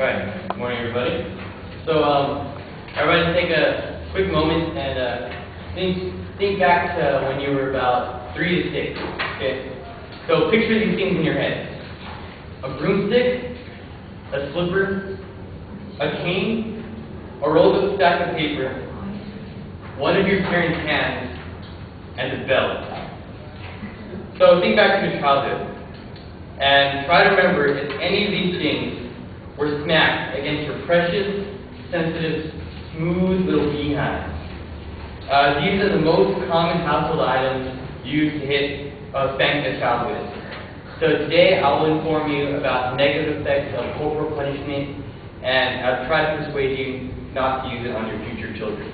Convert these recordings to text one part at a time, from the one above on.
Alright, good morning everybody. So, everybody take a quick moment and think back to when you were about 3 to 6, okay? So picture these things in your head. A broomstick, a slipper, a cane, a rolled up stack of paper, one of your parents' hands, and a belt. So think back to your childhood and try to remember if any of these things were smacked against your precious, sensitive, smooth little behind. These are the most common household items used to spank a child with. So today I will inform you about the negative effects of corporal punishment, and I'll try to persuade you not to use it on your future children.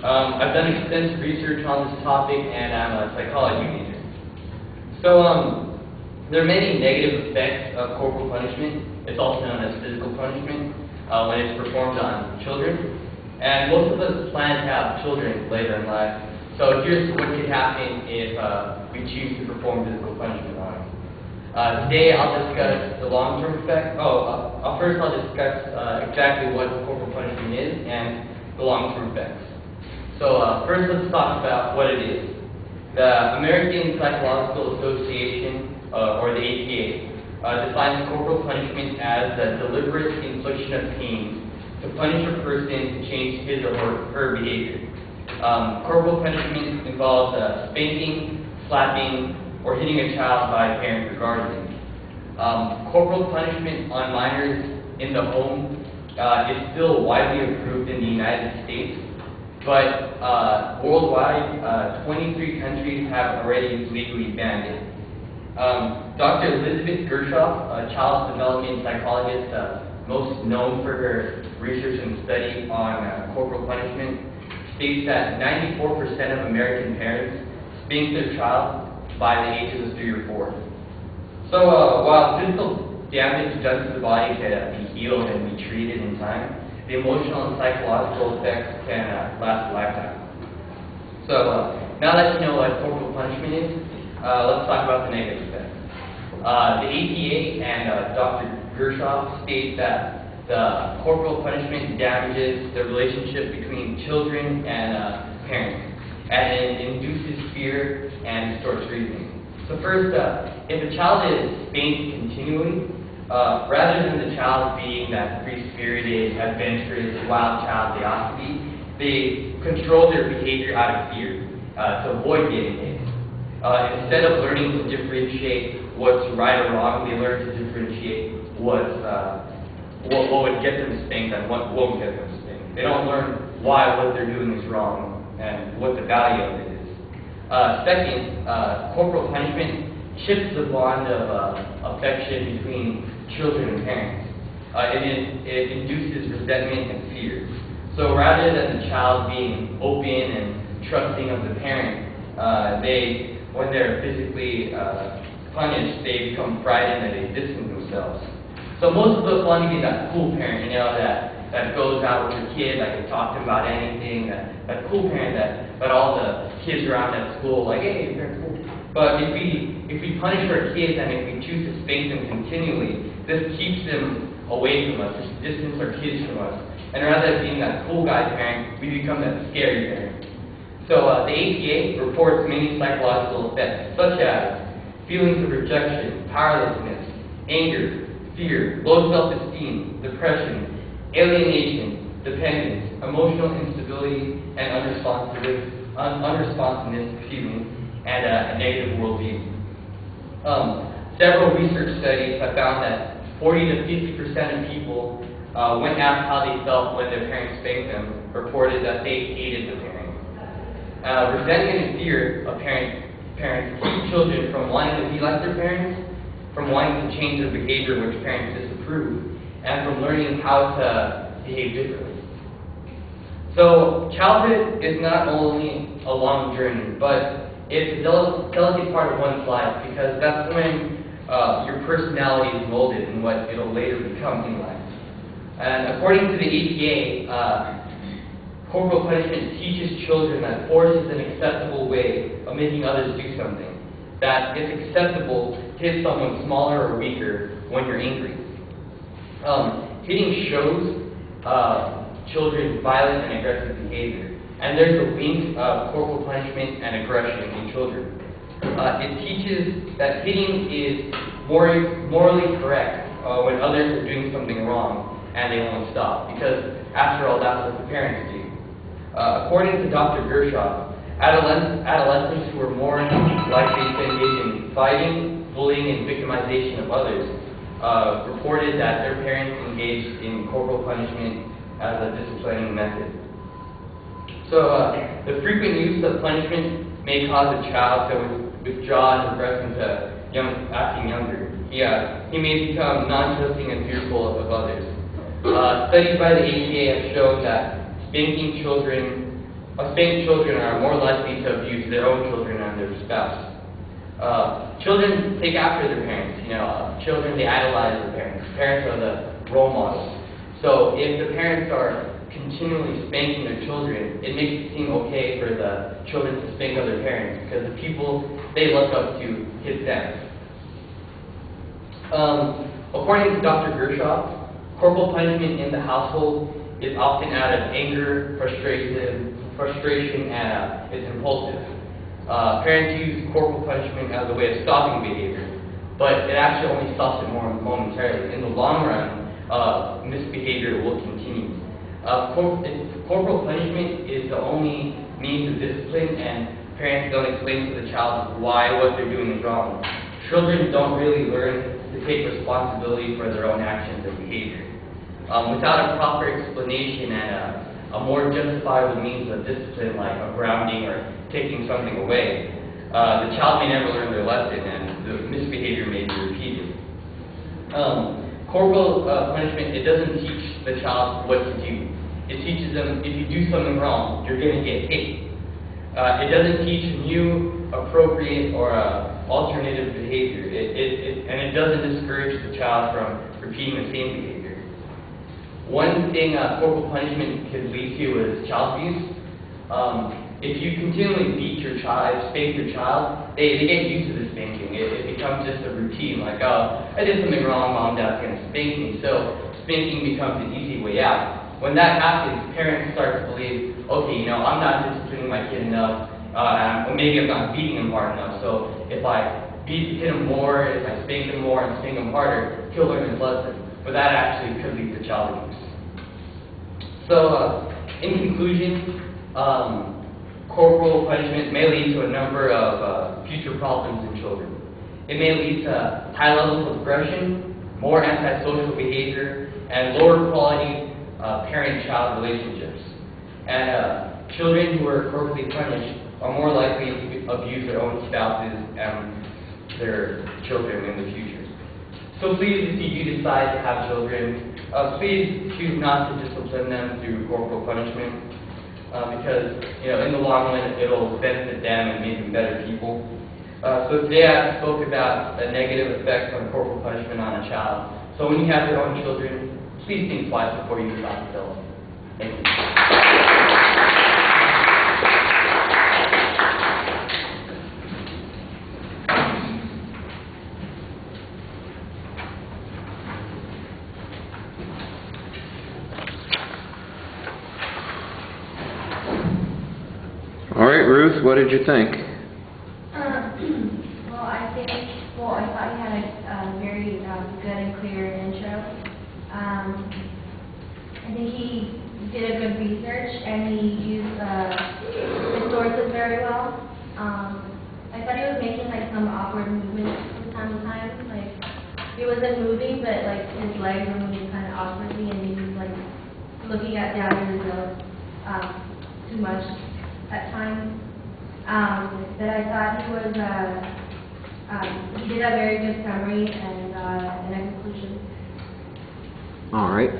I've done extensive research on this topic, and I'm a psychology major. So there are many negative effects of corporal punishment. It's also known as physical punishment when it's performed on children. And most of us plan to have children later in life. So here's what could happen if we choose to perform physical punishment on them. Today I'll discuss the long-term effects. First I'll discuss exactly what corporal punishment is and the long-term effects. So first let's talk about what it is. The American Psychological Association, or the APA, defines corporal punishment as the deliberate infliction of pain to punish a person to change his or her behavior. Corporal punishment involves spanking, slapping, or hitting a child by a parent or guardian. Corporal punishment on minors in the home is still widely approved in the United States, but worldwide, 23 countries have already legally banned it. Dr. Elizabeth Gershoff, a child development psychologist most known for her research and study on corporal punishment, states that 94% of American parents spank their child by the ages of 3 or 4. So while physical damage done to the body can be healed and be treated in time, the emotional and psychological effects can last a lifetime. So now that you know what corporal punishment is, let's talk about the negative effects. The APA and Dr. Gershoff state that the corporal punishment damages the relationship between children and parents, and it induces fear and distorts reasoning. So first, if a child is spanked continually, rather than the child being that free-spirited, adventurous, wild child they ought to be, they control their behavior out of fear to avoid getting hit. Instead of learning to differentiate what's right or wrong, they learn to differentiate what would get them spanked and what won't get them spanked. They don't learn why what they're doing is wrong and what the value of it is. Second, corporal punishment shifts the bond of affection between children and parents. It induces resentment and fear. So rather than the child being open and trusting of the parent, when they're physically punished, they become frightened and they distance themselves. So most of us want to be that cool parent, that goes out with the kid, that can talk to them about anything, that cool parent that all the kids around at school like, hey, you're cool. But if we punish our kids and if we choose to spank them continually, this keeps them away from us, this distances our kids from us. And rather than being that cool guy parent, we become that scary parent. So the APA reports many psychological effects, such as feelings of rejection, powerlessness, anger, fear, low self-esteem, depression, alienation, dependence, emotional instability, and unresponsiveness, and a negative worldview. Several research studies have found that 40 to 50% of people, when asked how they felt when their parents spanked them, reported that they hated the parent. Resentment and fear of parents keep children from wanting to be like their parents, from wanting to change their behavior which parents disapprove, and from learning how to behave differently. So childhood is not only a long journey, but it's a delicate part of one's life, because that's when your personality is molded and what it'll later become in life. And according to the APA, corporal punishment teaches children that force is an acceptable way of making others do something. That it's acceptable to hit someone smaller or weaker when you're angry. hitting shows children's violent and aggressive behavior. And there's a link of corporal punishment and aggression in children. It teaches that hitting is morally correct when others are doing something wrong and they won't stop, because after all, that's what the parents do. According to Dr. Gershoff, adolescents who are more likely to engage in fighting, bullying, and victimization of others reported that their parents engaged in corporal punishment as a disciplining method. So the frequent use of punishment may cause a child to withdraw and regress into acting younger. He may become non-trusting and fearful of others. Studies by the APA have shown that spanked children are more likely to abuse their own children and their spouse. Children take after their parents. Children, they idolize their parents. Parents are the role models. So if the parents are continually spanking their children, it makes it seem okay for the children to spank other parents, because the people they look up to hit them. According to Dr. Gershoff, corporal punishment in the household is often out of anger, frustration, and it's impulsive. Parents use corporal punishment as a way of stopping behavior, but it actually only stops it more momentarily. In the long run, misbehavior will continue. Corporal punishment is the only means of discipline, and parents don't explain to the child why what they're doing is wrong. Children don't really learn to take responsibility for their own actions and behavior. Without a proper explanation and a more justifiable means of discipline, like a grounding or taking something away, the child may never learn their lesson, and the misbehavior may be repeated. Corporal punishment, it doesn't teach the child what to do. It teaches them, if you do something wrong, you're going to get hit. It doesn't teach new, appropriate, or alternative behavior. And it doesn't discourage the child from repeating the same behavior. One thing corporal punishment can lead to is child abuse. If you continually beat your child, spank your child, they get used to the spanking. It becomes just a routine, like, oh, I did something wrong, mom, dad's going to spank me. So spanking becomes an easy way out. When that happens, parents start to believe, okay, I'm not disciplining my kid enough, or maybe I'm not beating him hard enough, so if I hit him more, if I spank him more and spank him harder, he'll learn his lesson. But that actually could lead to child abuse. So, in conclusion, corporal punishment may lead to a number of future problems in children. It may lead to high levels of aggression, more antisocial behavior, and lower quality parent-child relationships. And children who are corporally punished are more likely to abuse their own spouses and their children in the future. So please, if you do decide to have children, please choose not to discipline them through corporal punishment, because in the long run it'll benefit them and make them better people. So today I spoke about the negative effects on corporal punishment on a child. So when you have your own children, please think twice before you decide to kill them. Thank you. All right, Ruth, what did you think? I thought you had a very good and clear intro. I think he did a good research, and he used the sources very well. I thought he was making some awkward movements from time to time. He wasn't moving, but his legs were moving kind of awkwardly, and he was looking at down his nose too much at times. But I thought he was he did a very good summary and a conclusion. All right.